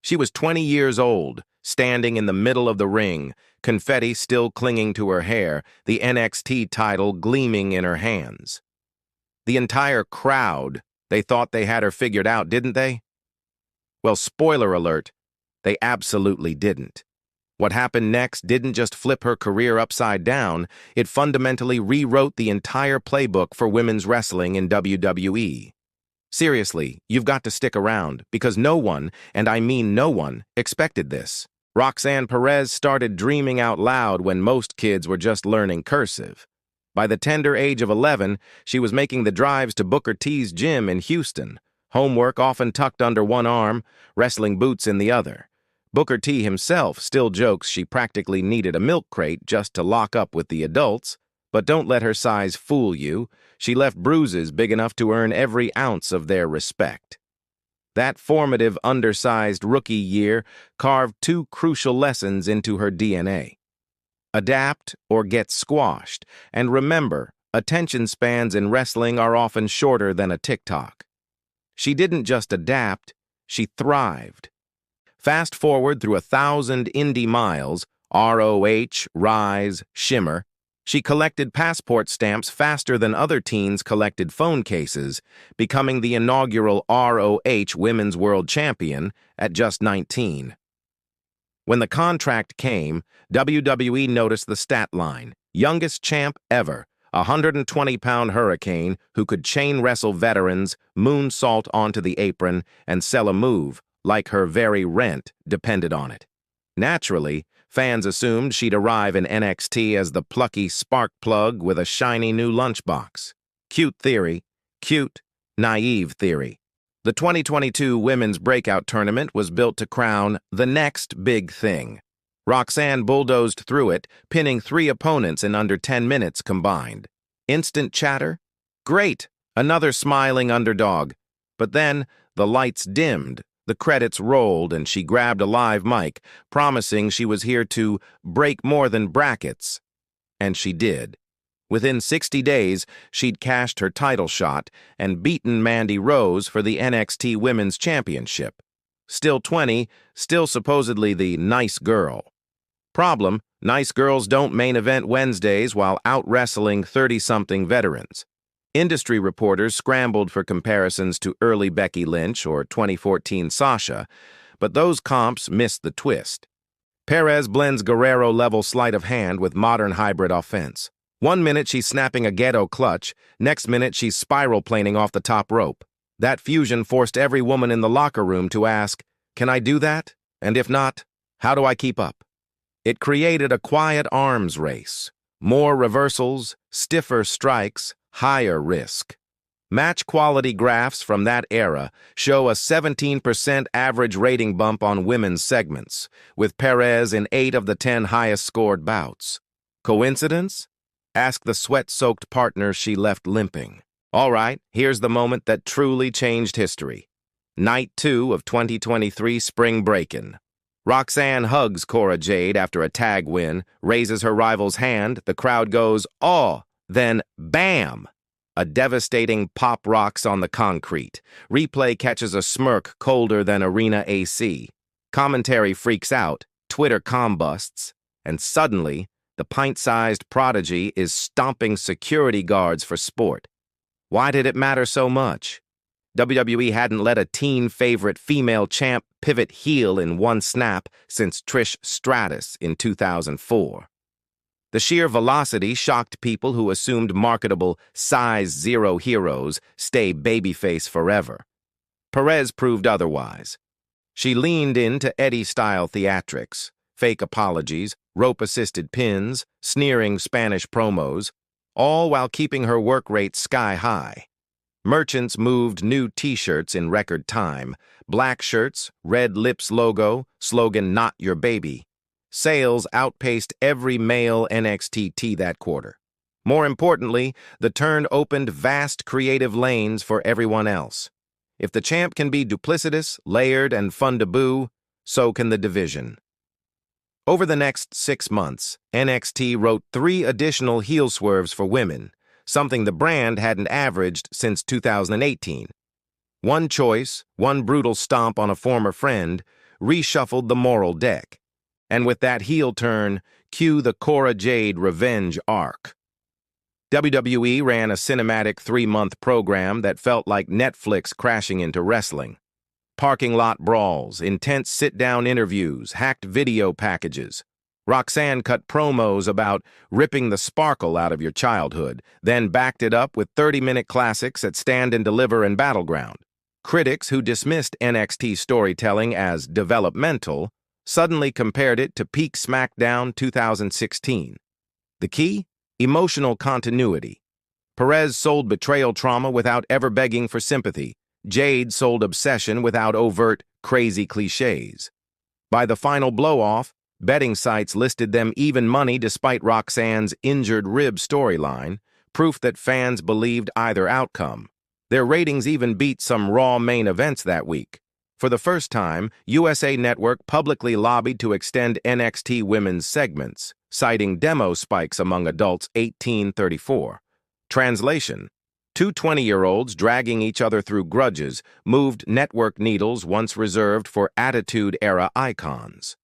She was 20 years old, standing in the middle of the ring, confetti still clinging to her hair, the NXT title gleaming in her hands. The entire crowd, they thought they had her figured out, didn't they? Well, spoiler alert, they absolutely didn't. What happened next didn't just flip her career upside down, it fundamentally rewrote the entire playbook for women's wrestling in WWE. Seriously, you've got to stick around, because no one, and I mean no one, expected this. Roxanne Perez started dreaming out loud when most kids were just learning cursive. By the tender age of 11, she was making the drives to Booker T's gym in Houston, homework often tucked under one arm, wrestling boots in the other. Booker T himself still jokes she practically needed a milk crate just to lock up with the adults, but don't let her size fool you. She left bruises big enough to earn every ounce of their respect. That formative, undersized rookie year carved two crucial lessons into her DNA. Adapt or get squashed, and remember, attention spans in wrestling are often shorter than a TikTok. She didn't just adapt, she thrived. Fast forward through 1,000 indie miles, ROH, Rise, Shimmer, she collected passport stamps faster than other teens collected phone cases, becoming the inaugural ROH Women's World Champion at just 19. When the contract came, WWE noticed the stat line: youngest champ ever, a 120-pound hurricane who could chain wrestle veterans, moonsault onto the apron, and sell a move like her very rent depended on it. Naturally, fans assumed she'd arrive in NXT as the plucky spark plug with a shiny new lunchbox. Cute theory. Cute, naive theory. The 2022 Women's Breakout Tournament was built to crown the next big thing. Roxanne bulldozed through it, pinning 3 opponents in under 10 minutes combined. Instant chatter? Great! Another smiling underdog. But then, the lights dimmed, the credits rolled, and she grabbed a live mic, promising she was here to break more than brackets. And she did. Within 60 days, she'd cashed her title shot and beaten Mandy Rose for the NXT Women's Championship. Still 20, still supposedly the nice girl. Problem, nice girls don't main event Wednesdays while out-wrestling 30-something veterans. Industry reporters scrambled for comparisons to early Becky Lynch or 2014 Sasha, but those comps missed the twist. Perez blends Guerrero-level sleight of hand with modern hybrid offense. One minute she's snapping a ghetto clutch, next minute she's spiral planing off the top rope. That fusion forced every woman in the locker room to ask, "Can I do that? And if not, how do I keep up?" It created a quiet arms race. More reversals, stiffer strikes, higher risk. Match quality graphs from that era show a 17% average rating bump on women's segments, with Perez in 8 of the 10 highest scored bouts. Coincidence? Ask the sweat-soaked partners she left limping. All right, here's the moment that truly changed history. Night 2 of 2023 Spring Breakin'. Roxanne hugs Cora Jade after a tag win, raises her rival's hand, the crowd goes, "Oh!" Then, bam! A devastating pop rocks on the concrete. Replay catches a smirk colder than arena AC. Commentary freaks out, Twitter combusts, and suddenly, the pint-sized prodigy is stomping security guards for sport. Why did it matter so much? WWE hadn't let a teen favorite female champ pivot heel in one snap since Trish Stratus in 2004. The sheer velocity shocked people who assumed marketable size 0 heroes stay babyface forever. Perez proved otherwise. She leaned into Eddie-style theatrics, fake apologies, rope-assisted pins, sneering Spanish promos, all while keeping her work rate sky-high. Merchants moved new T-shirts in record time, black shirts, red lips logo, slogan "Not Your Baby." Sales outpaced every male NXT tee that quarter. More importantly, the turn opened vast creative lanes for everyone else. If the champ can be duplicitous, layered, and fun to boo, so can the division. Over the next 6 months, NXT wrote 3 additional heel swerves for women, something the brand hadn't averaged since 2018. One choice, one brutal stomp on a former friend, reshuffled the moral deck. And with that heel turn, cue the Cora Jade revenge arc. WWE ran a cinematic 3-month program that felt like Netflix crashing into wrestling. Parking lot brawls, intense sit-down interviews, hacked video packages. Roxanne cut promos about ripping the sparkle out of your childhood, then backed it up with 30-minute classics at Stand and Deliver and Battleground. Critics who dismissed NXT storytelling as developmental suddenly compared it to peak SmackDown 2016. The key? Emotional continuity. Perez sold betrayal trauma without ever begging for sympathy. Jade sold obsession without overt, crazy cliches. By the final blow-off, betting sites listed them even money despite Roxanne's injured rib storyline, proof that fans believed either outcome. Their ratings even beat some Raw main events that week. For the first time, USA Network publicly lobbied to extend NXT women's segments, citing demo spikes among adults 18-34. Translation: two 20-year-olds dragging each other through grudges moved network needles once reserved for Attitude-era icons.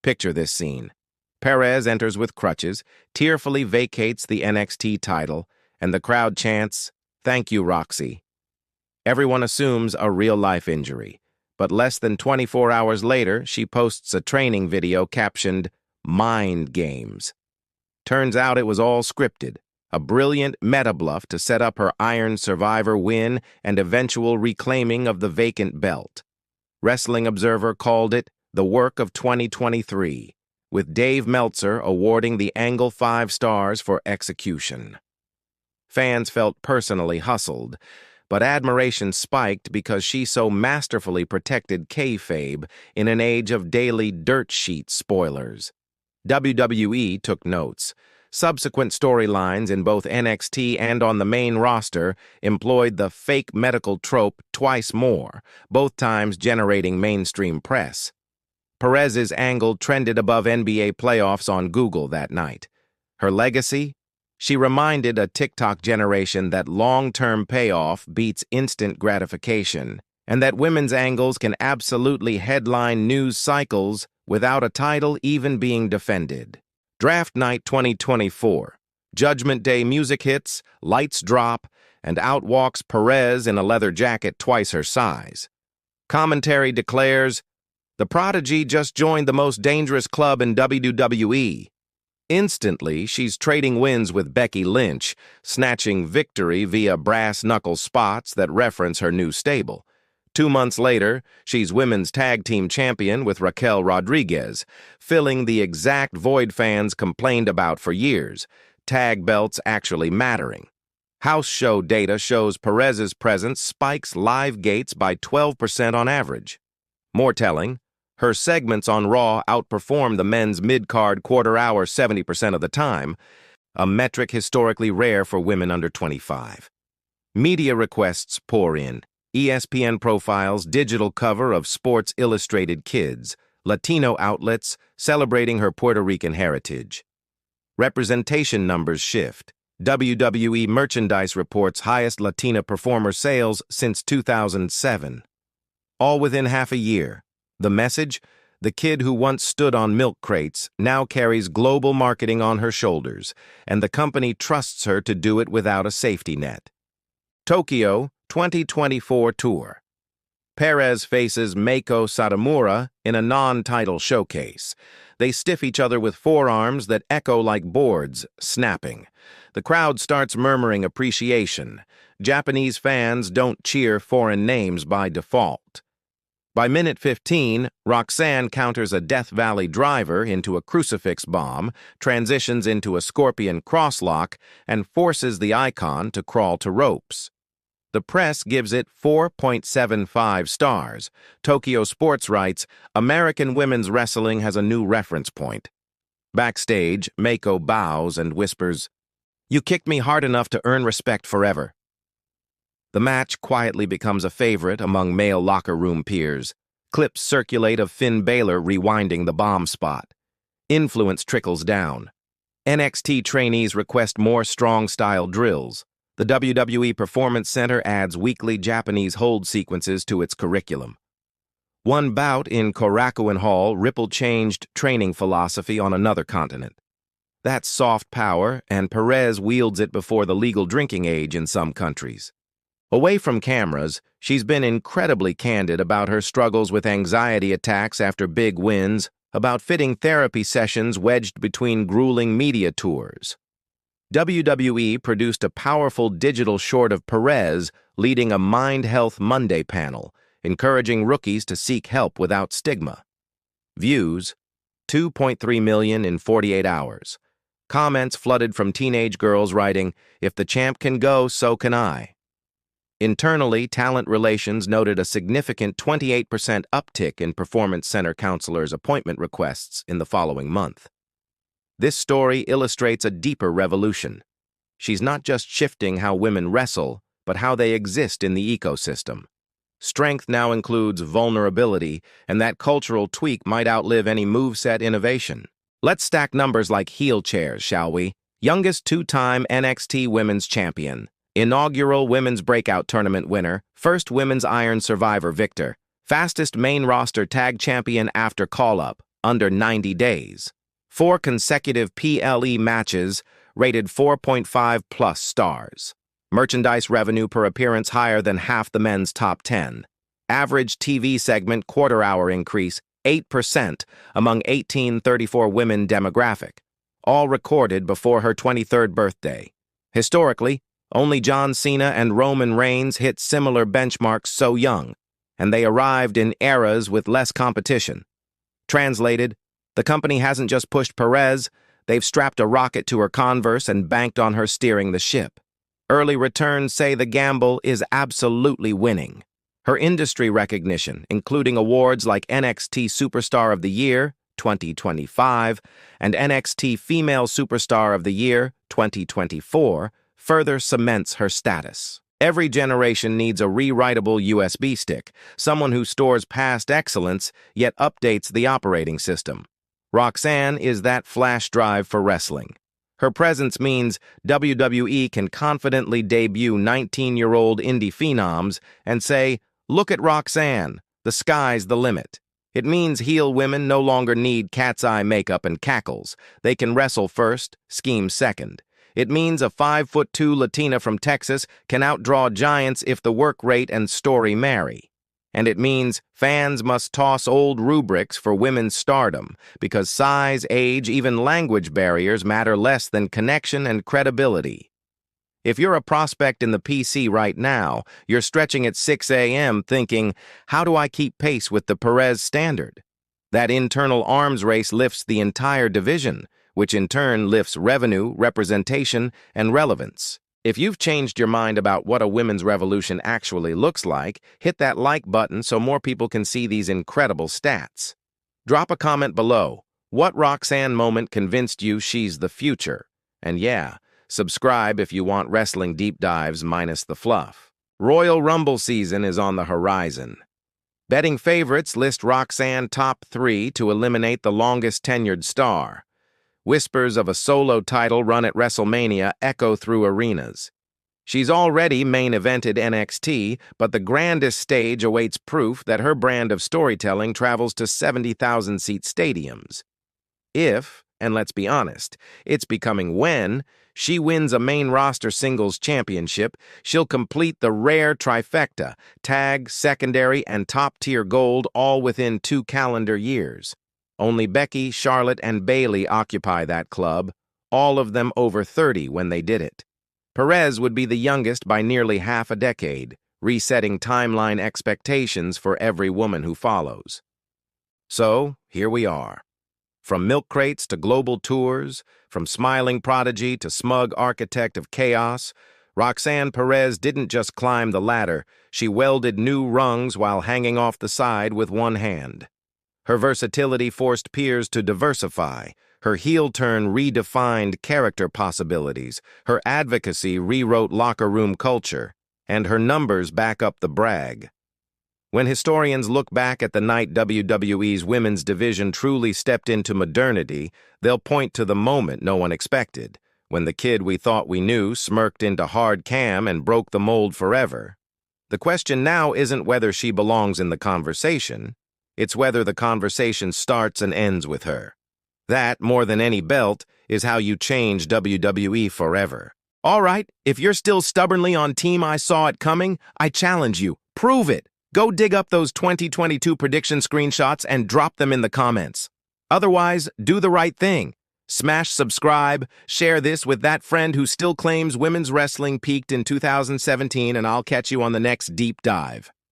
Picture this scene. Perez enters with crutches, tearfully vacates the NXT title, and the crowd chants, "Thank you, Roxy." Everyone assumes a real-life injury, but less than 24 hours later, she posts a training video captioned, "Mind Games." Turns out it was all scripted, a brilliant meta-bluff to set up her Iron Survivor win and eventual reclaiming of the vacant belt. Wrestling Observer called it the work of 2023, with Dave Meltzer awarding the angle 5 stars for execution. Fans felt personally hustled, but admiration spiked because she so masterfully protected kayfabe in an age of daily dirt sheet spoilers. WWE took notes. Subsequent storylines in both NXT and on the main roster employed the fake medical trope twice more, both times generating mainstream press. Perez's angle trended above NBA playoffs on Google that night. Her legacy? She reminded a TikTok generation that long-term payoff beats instant gratification, and that women's angles can absolutely headline news cycles without a title even being defended. Draft Night 2024. Judgment Day music hits, lights drop, and out walks Perez in a leather jacket twice her size. Commentary declares, "The prodigy just joined the most dangerous club in WWE." Instantly, she's trading wins with Becky Lynch, snatching victory via brass-knuckle spots that reference her new stable. 2 months later, she's women's tag team champion with Raquel Rodriguez, filling the exact void fans complained about for years, tag belts actually mattering. House show data shows Perez's presence spikes live gates by 12% on average. More telling, her segments on Raw outperform the men's mid-card quarter-hour 70% of the time, a metric historically rare for women under 25. Media requests pour in. ESPN profiles digital cover of Sports Illustrated Kids, Latino outlets celebrating her Puerto Rican heritage. Representation numbers shift. WWE merchandise reports highest Latina performer sales since 2007. All within half a year. The message? The kid who once stood on milk crates now carries global marketing on her shoulders, and the company trusts her to do it without a safety net. Tokyo 2024 Tour. Perez faces Meiko Satomura in a non-title showcase. They stiff each other with forearms that echo like boards, snapping. The crowd starts murmuring appreciation. Japanese fans don't cheer foreign names by default. By minute 15, Roxanne counters a Death Valley driver into a crucifix bomb, transitions into a scorpion crosslock, and forces the icon to crawl to ropes. The press gives it 4.75 stars. Tokyo Sports writes, "American women's wrestling has a new reference point." Backstage, Meiko bows and whispers, "You kicked me hard enough to earn respect forever." The match quietly becomes a favorite among male locker room peers. Clips circulate of Finn Balor rewinding the bomb spot. Influence trickles down. NXT trainees request more strong-style drills. The WWE Performance Center adds weekly Japanese hold sequences to its curriculum. One bout in Korakuen Hall ripple-changed training philosophy on another continent. That's soft power, and Perez wields it before the legal drinking age in some countries. Away from cameras, she's been incredibly candid about her struggles with anxiety attacks after big wins, about fitting therapy sessions wedged between grueling media tours. WWE produced a powerful digital short of Perez leading a Mind Health Monday panel, encouraging rookies to seek help without stigma. Views: 2.3 million in 48 hours. Comments flooded from teenage girls writing, "If the champ can go, so can I." Internally, talent relations noted a significant 28% uptick in performance center counselors' appointment requests in the following month. This story illustrates a deeper revolution. She's not just shifting how women wrestle, but how they exist in the ecosystem. Strength now includes vulnerability, and that cultural tweak might outlive any moveset innovation. Let's stack numbers like heel chairs, shall we? Youngest two-time NXT Women's Champion, inaugural Women's Breakout Tournament winner, first Women's Iron Survivor victor, fastest main roster tag champion after call-up, under 90 days. 4 consecutive PLE matches, rated 4.5+ stars. Merchandise revenue per appearance higher than half the men's top 10. Average TV segment quarter-hour increase 8% among 18-34 women demographic, all recorded before her 23rd birthday. Historically, only John Cena and Roman Reigns hit similar benchmarks so young, and they arrived in eras with less competition. Translated, the company hasn't just pushed Perez, they've strapped a rocket to her Converse and banked on her steering the ship. Early returns say the gamble is absolutely winning. Her industry recognition, including awards like NXT Superstar of the Year, 2025, and NXT Female Superstar of the Year, 2024, further cements her status. Every generation needs a rewritable USB stick, someone who stores past excellence yet updates the operating system. Roxanne is that flash drive for wrestling. Her presence means WWE can confidently debut 19-year-old indie phenoms and say, "Look at Roxanne, the sky's the limit." It means heel women no longer need cat's eye makeup and cackles. They can wrestle first, scheme second. It means a 5'2" Latina from Texas can outdraw giants if the work rate and story marry. And it means fans must toss old rubrics for women's stardom because size, age, even language barriers matter less than connection and credibility. If you're a prospect in the PC right now, you're stretching at 6 a.m. thinking, how do I keep pace with the Perez standard? That internal arms race lifts the entire division, which in turn lifts revenue, representation, and relevance. If you've changed your mind about what a women's revolution actually looks like, hit that like button so more people can see these incredible stats. Drop a comment below. What Roxanne moment convinced you she's the future? And yeah, subscribe if you want wrestling deep dives minus the fluff. Royal Rumble season is on the horizon. Betting favorites list Roxanne top 3 to eliminate the longest tenured star. Whispers of a solo title run at WrestleMania echo through arenas. She's already main-evented NXT, but the grandest stage awaits proof that her brand of storytelling travels to 70,000-seat stadiums. If, and let's be honest, it's becoming when, she wins a main roster singles championship, she'll complete the rare trifecta, tag, secondary, and top-tier gold all within 2 calendar years. Only Becky, Charlotte, and Bayley occupy that club, all of them over 30 when they did it. Perez would be the youngest by nearly half a decade, resetting timeline expectations for every woman who follows. So, here we are. From milk crates to global tours, from smiling prodigy to smug architect of chaos, Roxanne Perez didn't just climb the ladder, she welded new rungs while hanging off the side with one hand. Her versatility forced peers to diversify. Her heel turn redefined character possibilities. Her advocacy rewrote locker room culture. And her numbers back up the brag. When historians look back at the night WWE's women's division truly stepped into modernity, they'll point to the moment no one expected, when the kid we thought we knew smirked into hard cam and broke the mold forever. The question now isn't whether she belongs in the conversation. It's whether the conversation starts and ends with her. That, more than any belt, is how you change WWE forever. All right, if you're still stubbornly on Team I Saw It Coming, I challenge you. Prove it. Go dig up those 2022 prediction screenshots and drop them in the comments. Otherwise, do the right thing. Smash subscribe, share this with that friend who still claims women's wrestling peaked in 2017, and I'll catch you on the next deep dive.